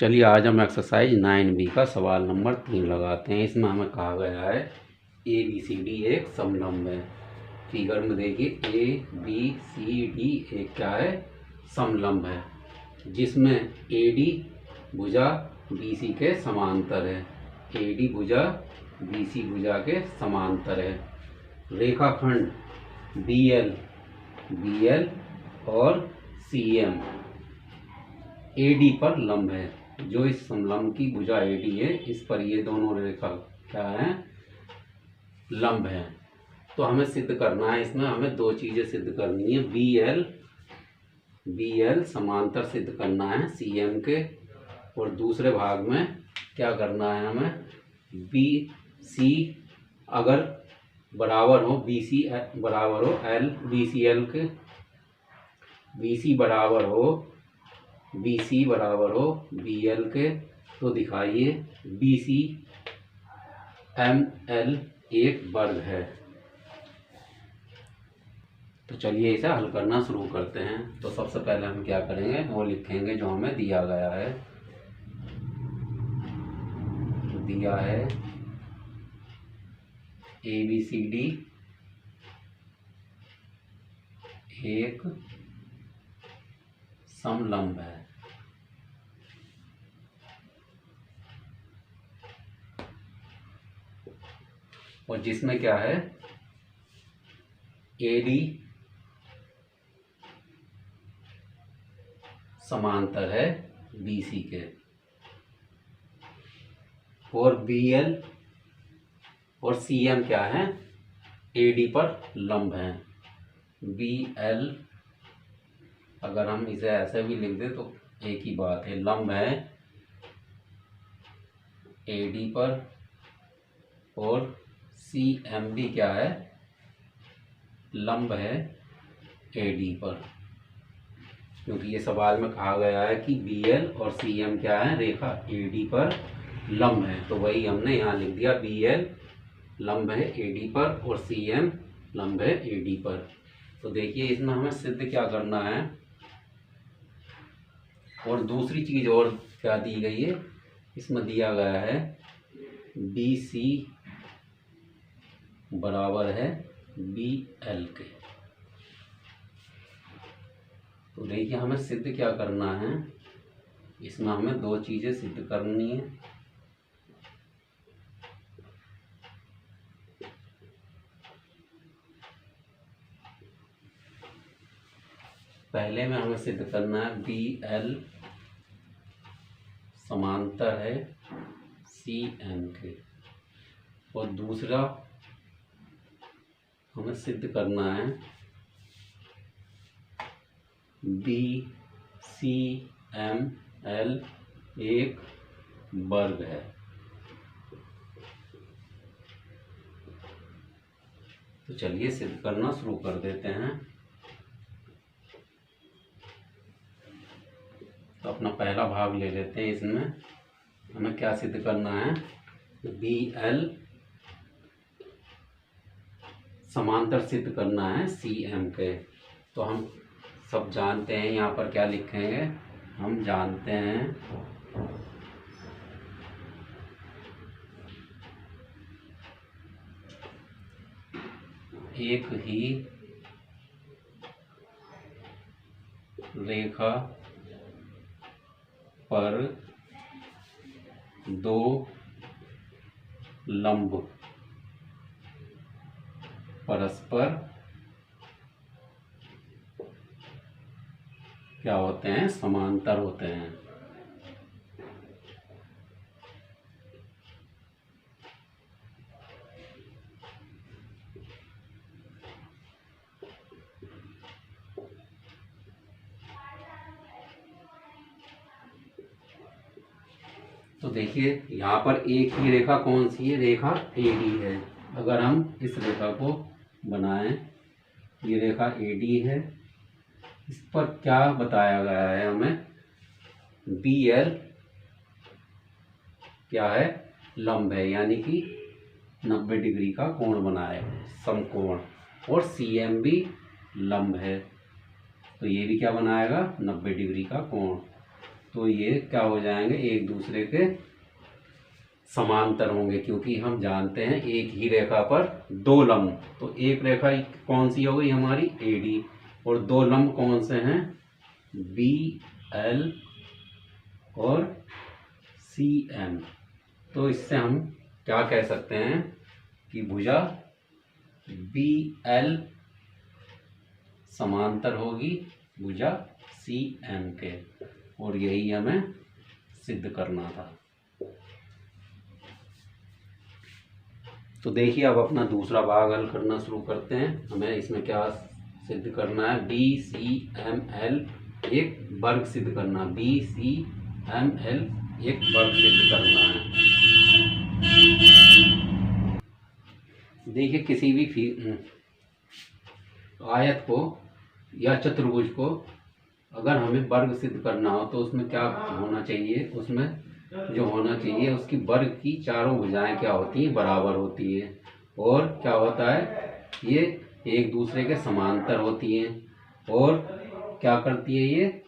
चलिए आज हम एक्सरसाइज 9B का सवाल नंबर 3 लगाते हैं। इसमें हमें कहा गया है ABCD एक समलंब है। फिगर में देखिए ABCD एक क्या है, समलंब है, जिसमें AD भुजा BC के समांतर है। AD भुजा BC भुजा के समांतर है। रेखाखंड BL और CM AD पर लंब है। जो इस समलंब की भुजा AD है, इस पर ये दोनों रेखा क्या है, लंब है। तो हमें सिद्ध करना है, इसमें हमें दो चीज़ें सिद्ध करनी है। BL समांतर सिद्ध करना है CM के, और दूसरे भाग में क्या करना है, हमें BC अगर बराबर हो, BC बराबर हो BCL के, BC बराबर हो BL के, तो दिखाइए BCML एक वर्ग है। तो चलिए इसे हल करना शुरू करते हैं। तो सबसे पहले हम क्या करेंगे, वो लिखेंगे जो हमें दिया गया है। तो दिया है ABCD एक समलंब है। और जिसमें क्या है, AD समांतर है BC के, और BL और CM क्या है, AD पर लंब है। BL अगर हम इसे ऐसे भी लिख दें तो एक ही बात है, लंब है AD पर, और CM भी क्या है, लंब है AD पर। क्योंकि ये सवाल में कहा गया है कि BL और CM क्या है, रेखा AD पर लंब है, तो वही हमने यहाँ लिख दिया। BL लंब है AD पर और CM लंब है AD पर। तो देखिए इसमें हमें सिद्ध क्या करना है। और दूसरी चीज़ और क्या दी गई है, इसमें दिया गया है BC बराबर है BL के। तो देखिए हमें सिद्ध क्या करना है, इसमें हमें दो चीज़ें सिद्ध करनी है। पहले में हमें सिद्ध करना है BL समांतर है CM के, और दूसरा हमें सिद्ध करना है BCML एक वर्ग है। तो चलिए सिद्ध करना शुरू कर देते हैं। तो अपना पहला भाग ले लेते हैं। इसमें हमें क्या सिद्ध करना है, BL समांतर सिद्ध करना है CM के। तो हम सब जानते हैं, यहाँ पर क्या लिखेंगे, हम जानते हैं एक ही रेखा पर दो लंब परस्पर क्या होते हैं, समांतर होते हैं। तो देखिए यहाँ पर एक ही रेखा कौन सी है, रेखा AD है। अगर हम इस रेखा को बनाएं, ये रेखा AD है, इस पर क्या बताया गया है हमें, BL क्या है, लंब है, यानी कि 90 डिग्री का कोण बनाए, समकोण, और CM भी लंब है, तो ये भी क्या बनाएगा, 90 डिग्री का कोण। तो ये क्या हो जाएंगे, एक दूसरे के समांतर होंगे, क्योंकि हम जानते हैं एक ही रेखा पर दो लंब, तो एक रेखा कौन सी हो गई हमारी AD, और दो लंब कौन से हैं BL और CM। तो इससे हम क्या कह सकते हैं कि भुजा BL समांतर होगी भुजा CM के, और यही हमें सिद्ध करना था। तो देखिए अब अपना दूसरा भाग हल करना शुरू करते हैं। हमें इसमें क्या सिद्ध करना है, BCML एक वर्ग सिद्ध करना, BCML एक वर्ग सिद्ध करना है। देखिए किसी भी आयत को या चतुर्भुज को अगर हमें वर्ग सिद्ध करना हो तो उसमें क्या होना चाहिए, उसमें जो होना चाहिए उसकी वर्ग की चारों भुजाएं क्या होती हैं, बराबर होती है, और क्या होता है ये एक दूसरे के समांतर होती हैं, और क्या करती है ये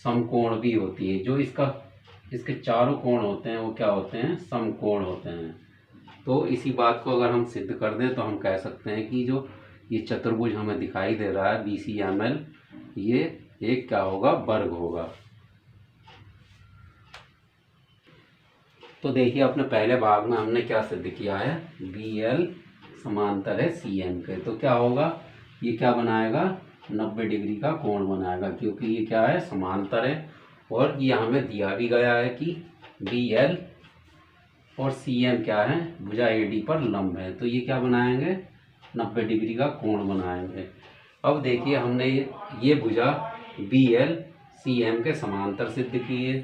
समकोण भी होती है। जो इसके चारों कोण होते हैं वो क्या होते हैं, समकोण होते हैं। तो इसी बात को अगर हम सिद्ध कर दें तो हम कह सकते हैं कि जो ये चतुर्भुज हमें दिखाई दे रहा है BCML, ये एक क्या होगा, वर्ग होगा। तो देखिए अपने पहले भाग में हमने क्या सिद्ध किया है, BL समांतर है CM के, तो क्या होगा, ये क्या बनाएगा 90 डिग्री का कोण बनाएगा, क्योंकि ये क्या है समांतर है, और ये हमें दिया भी गया है कि BL और CM क्या है, भुजा AD पर लंब है, तो ये क्या बनाएंगे 90 डिग्री का कोण बनाएंगे। अब देखिए हमने ये भुजा BL CM के समांतर सिद्ध किए,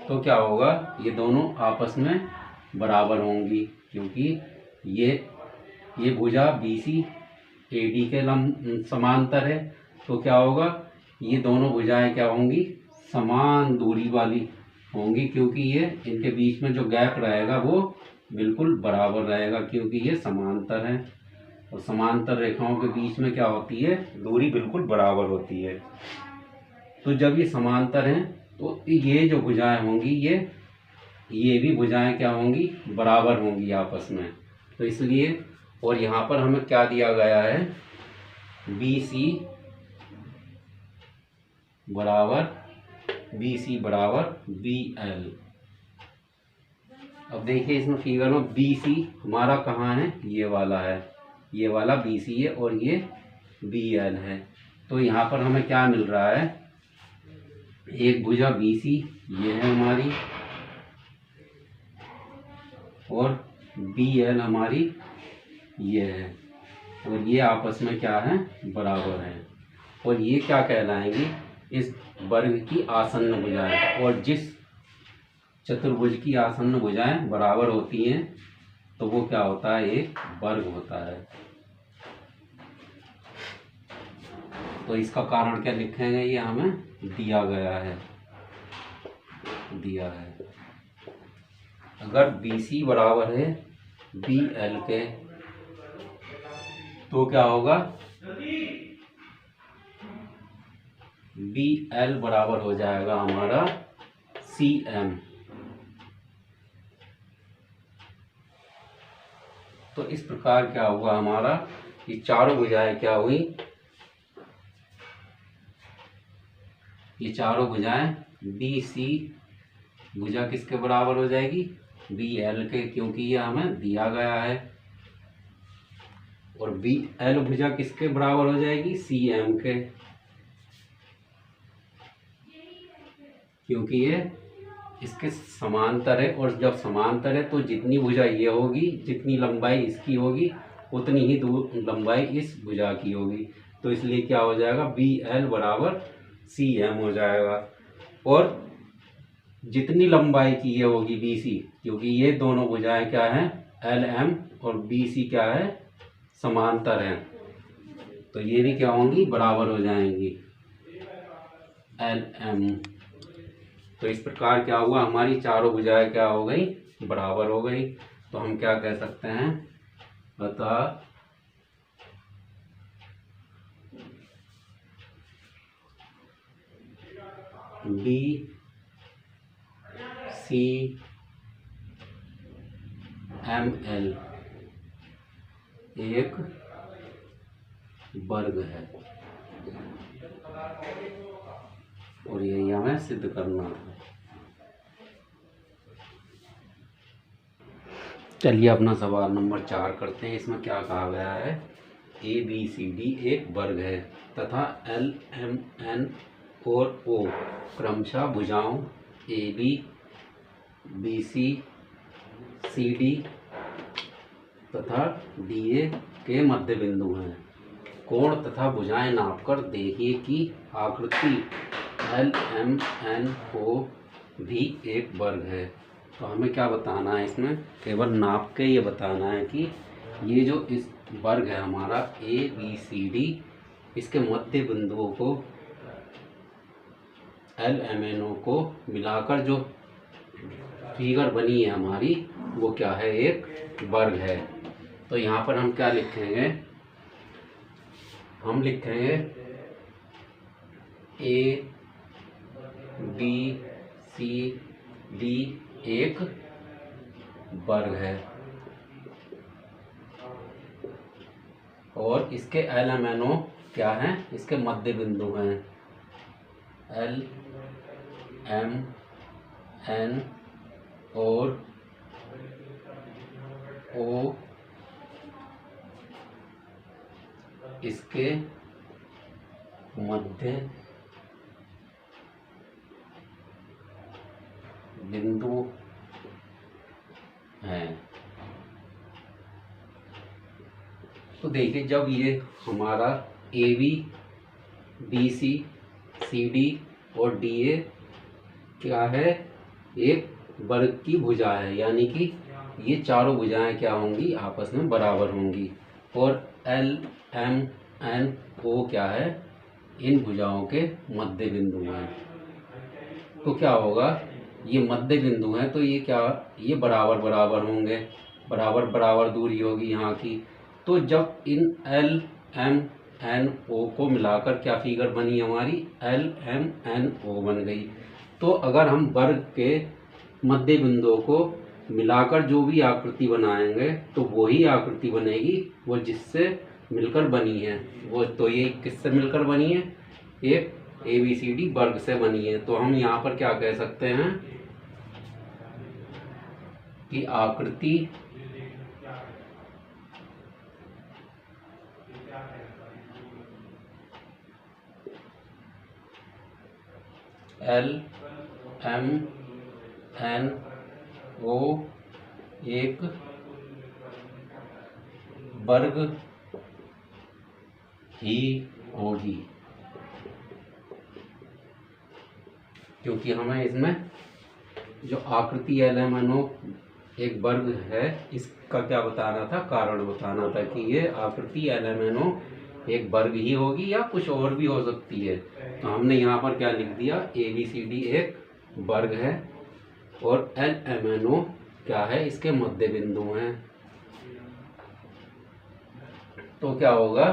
तो क्या होगा, ये दोनों आपस में बराबर होंगी, क्योंकि ये भुजा BC AD के लंब समांतर है, तो क्या होगा, ये दोनों भुजाएं क्या होंगी, समान दूरी वाली होंगी, क्योंकि ये इनके बीच में जो गैप रहेगा वो बिल्कुल बराबर रहेगा, क्योंकि ये समांतर है, और समांतर रेखाओं के बीच में क्या होती है, दूरी बिल्कुल बराबर होती है। तो जब ये समांतर हैं तो ये जो भुजाएं होंगी ये भी भुजाएं क्या होंगी, बराबर होंगी आपस में। तो इसलिए, और यहाँ पर हमें क्या दिया गया है, BC बराबर BL। अब देखिए इसमें फिगर में BC हमारा कहाँ है, ये वाला है, ये वाला BC है, और ये BL है। तो यहाँ पर हमें क्या मिल रहा है, एक भुजा BC ये है हमारी, और BL हमारी ये है, और ये आपस में क्या है, बराबर है, और ये क्या कहलाएंगी, इस वर्ग की आसन्न भुजाएं। और जिस चतुर्भुज की आसन्न भुजाएं बराबर होती हैं तो वो क्या होता है, एक वर्ग होता है। तो इसका कारण क्या लिखेंगे, ये हमें दिया गया है, अगर BC बराबर है BL के, तो क्या होगा, BL बराबर हो जाएगा हमारा CM। तो इस प्रकार क्या हुआ हमारा, ये चारों भुजाएं क्या हुई, ये चारों भुजाएं BC भुजा किसके बराबर हो जाएगी, BL के, क्योंकि ये हमें दिया गया है, और BL भुजा किसके बराबर हो जाएगी, CM के, क्योंकि ये इसके समांतर है, और जब समांतर है तो जितनी भुजा ये होगी, जितनी लंबाई इसकी होगी उतनी ही लंबाई इस भुजा की होगी, तो इसलिए क्या हो जाएगा, BL बराबर CM हो जाएगा। और जितनी लंबाई की ये होगी BC, क्योंकि ये दोनों भुजाएं क्या हैं, LM और BC क्या है, समांतर हैं, तो ये भी क्या होंगी, बराबर हो जाएंगी LM। तो इस प्रकार क्या हुआ, हमारी चारों भुजाएं क्या हो गई, बराबर हो गई। तो हम क्या कह सकते हैं, अतः सी एम एल एक वर्ग है और यही हमें सिद्ध करना है। चलिए अपना सवाल नंबर 4 करते हैं। इसमें क्या कहा गया है, ए बी सी डी एक वर्ग है तथा एल एम एन और ओ क्रमशः भुजाओं A B B C C D तथा डी ए के मध्य बिंदु हैं। कोण तथा भुजाएं नापकर देखिए कि आकृति एल एम एन ओ भी एक वर्ग है। तो हमें क्या बताना है, इसमें केवल नाप के ये बताना है कि ये जो इस वर्ग है हमारा ए बी सी डी, इसके मध्य बिंदुओं को एल एम एन ओ को मिलाकर जो फिगर बनी है हमारी वो क्या है, एक वर्ग है। तो यहाँ पर हम क्या लिखेंगे, हम लिखेंगे ए बी सी डी एक वर्ग है और इसके एल एम एन ओ क्या हैं, इसके मध्य बिंदु हैं एल एम एन और ओ इसके मध्य बिंदु हैं। तो देखिए जब ये हमारा A B C C D और डी ए क्या है, एक वर्ग की भुजा है, यानी कि ये चारों भुजाएं क्या होंगी, आपस में बराबर होंगी। और एल एम एन ओ क्या है, इन भुजाओं के मध्य बिंदु हैं। तो क्या होगा, ये मध्य बिंदु हैं तो ये क्या, ये बराबर बराबर होंगे, बराबर बराबर दूरी होगी यहाँ की। तो जब इन एल एम एन ओ को मिलाकर क्या फिगर बनी हमारी, एल एम एन ओ बन गई। तो अगर हम वर्ग के मध्य बिंदुओं को मिलाकर जो भी आकृति बनाएंगे तो वही आकृति बनेगी वो जिससे मिलकर बनी है वो। तो ये किससे मिलकर बनी है, एक ए बी सी डी वर्ग से बनी है। तो हम यहाँ पर क्या कह सकते हैं कि आकृति एल एम एन ओ एक वर्ग ही होगी, क्योंकि हमें इसमें जो आकृति एल एम एन ओ एक वर्ग है इसका क्या बताना था, कारण बताना था कि ये आकृति एल एम एन ओ एक वर्ग ही होगी या कुछ और भी हो सकती है। तो हमने यहाँ पर क्या लिख दिया, ए बी सी डी एक वर्ग है और एल एम एन ओ क्या है, इसके मध्य बिंदु हैं। तो क्या होगा,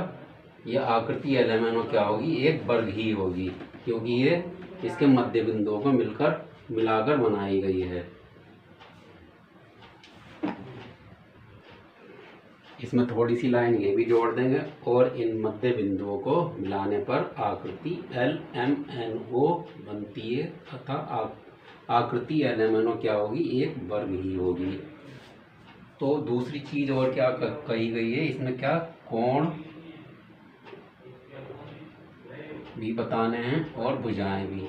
ये आकृति एल एम एन ओ क्या होगी, एक वर्ग ही होगी, क्योंकि ये इसके मध्य बिंदुओं को मिलाकर बनाई गई है। इसमें थोड़ी सी लाइन ये भी जोड़ देंगे, और इन मध्य बिंदुओं को मिलाने पर आकृति एल एम एन ओ बनती है तथा आकृति एल एम एन ओ क्या होगी, एक वर्ग ही होगी। तो दूसरी चीज और क्या कही गई है इसमें, क्या कोण भी बताने हैं और भुजाएं भी।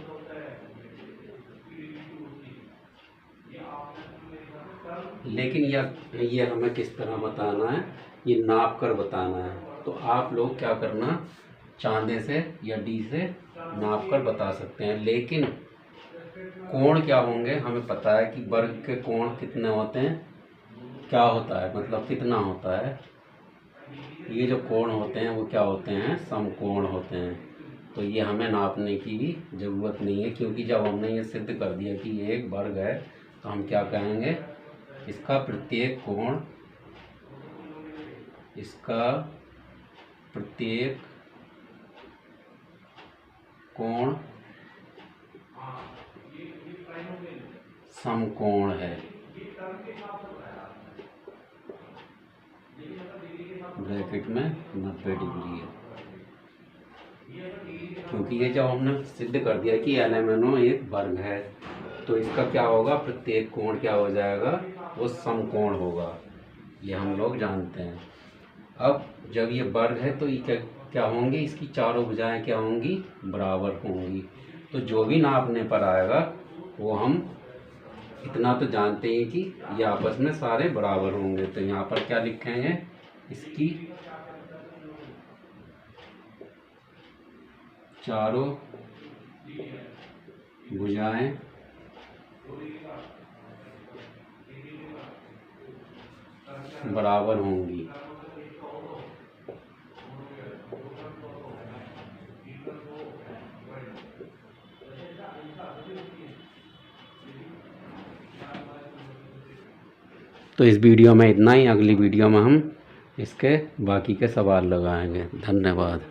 लेकिन ये हमें किस तरह बताना है, ये नाप कर बताना है। तो आप लोग क्या करना, चांदे से या डी से नाप कर बता सकते हैं। लेकिन कोण क्या होंगे, हमें पता है कि वर्ग के कोण कितने होते हैं, क्या होता है मतलब कितना होता है। ये जो कोण होते हैं वो क्या होते हैं, समकोण होते हैं। तो ये हमें नापने की भी ज़रूरत नहीं है, क्योंकि जब हमने ये सिद्ध कर दिया कि ये एक वर्ग है तो हम क्या कहेंगे, इसका प्रत्येक कोण समकोण है। ब्रैकेट में 90 डिग्री है, क्योंकि ये जब हमने सिद्ध कर दिया कि LMNO एक वर्ग है, तो इसका क्या होगा, प्रत्येक कोण क्या हो जाएगा, वो समकोण होगा, ये हम लोग जानते हैं। अब जब ये वर्ग है तो ये क्या होंगे, इसकी चारों भुजाएं क्या होंगी, बराबर होंगी। तो जो भी नापने पर आएगा वो हम इतना तो जानते हैं कि ये आपस में सारे बराबर होंगे। तो यहाँ पर क्या लिखेंगे, इसकी चारों भुजाएं बराबर होंगी। तो इस वीडियो में इतना ही, अगली वीडियो में हम इसके बाकी के सवाल लगाएंगे। धन्यवाद।